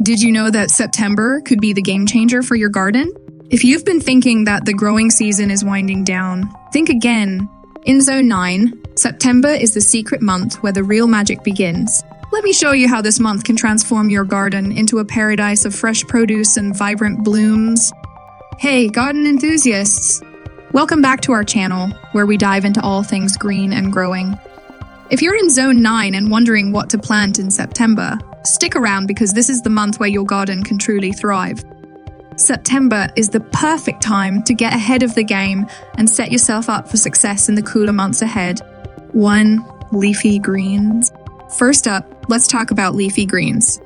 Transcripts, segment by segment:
Did you know that September could be the game changer for your garden? If you've been thinking that the growing season is winding down, think again. In Zone 9, September is the secret month where the real magic begins. Let me show you how this month can transform your garden into a paradise of fresh produce and vibrant blooms. Hey, garden enthusiasts! Welcome back to our channel, where we dive into all things green and growing. If you're in Zone 9 and wondering what to plant in September, stick around because this is the month where your garden can truly thrive. September is the perfect time to get ahead of the game and set yourself up for success in the cooler months ahead. 1. Leafy Greens. First up, let's talk about leafy greens.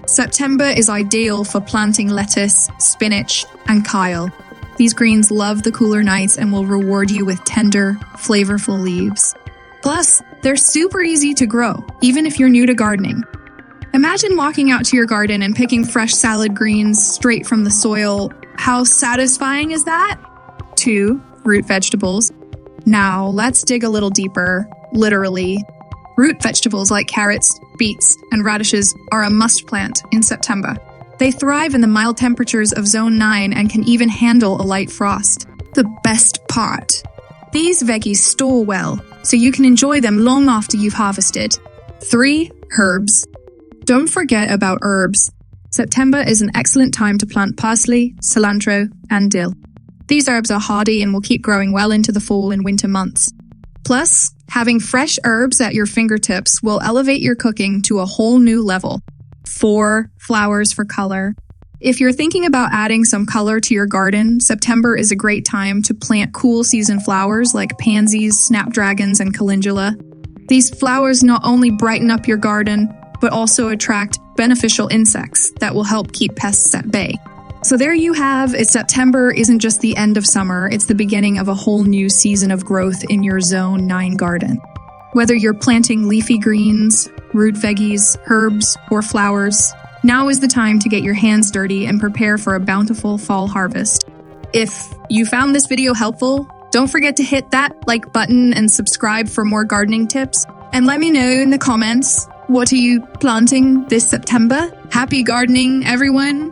September is ideal for planting lettuce, spinach, and kale. These greens love the cooler nights and will reward you with tender, flavorful leaves. Plus, they're super easy to grow, even if you're new to gardening. Imagine walking out to your garden and picking fresh salad greens straight from the soil. How satisfying is that? 2. Root vegetables. Now, let's dig a little deeper, literally. Root vegetables like carrots, beets, and radishes are a must plant in September. They thrive in the mild temperatures of Zone 9 and can even handle a light frost. The best part: these veggies store well, so you can enjoy them long after you've harvested. 3. Herbs. Don't forget about herbs. September is an excellent time to plant parsley, cilantro, and dill. These herbs are hardy and will keep growing well into the fall and winter months. Plus, having fresh herbs at your fingertips will elevate your cooking to a whole new level. 4. Flowers for color. If you're thinking about adding some color to your garden, September is a great time to plant cool season flowers like pansies, snapdragons, and calendula. These flowers not only brighten up your garden, but also attract beneficial insects that will help keep pests at bay. So there you have it. September isn't just the end of summer, it's the beginning of a whole new season of growth in your Zone 9 garden. Whether you're planting leafy greens, root veggies, herbs, or flowers, now is the time to get your hands dirty and prepare for a bountiful fall harvest. If you found this video helpful, don't forget to hit that like button and subscribe for more gardening tips. And let me know in the comments, what are you planting this September? Happy gardening, everyone!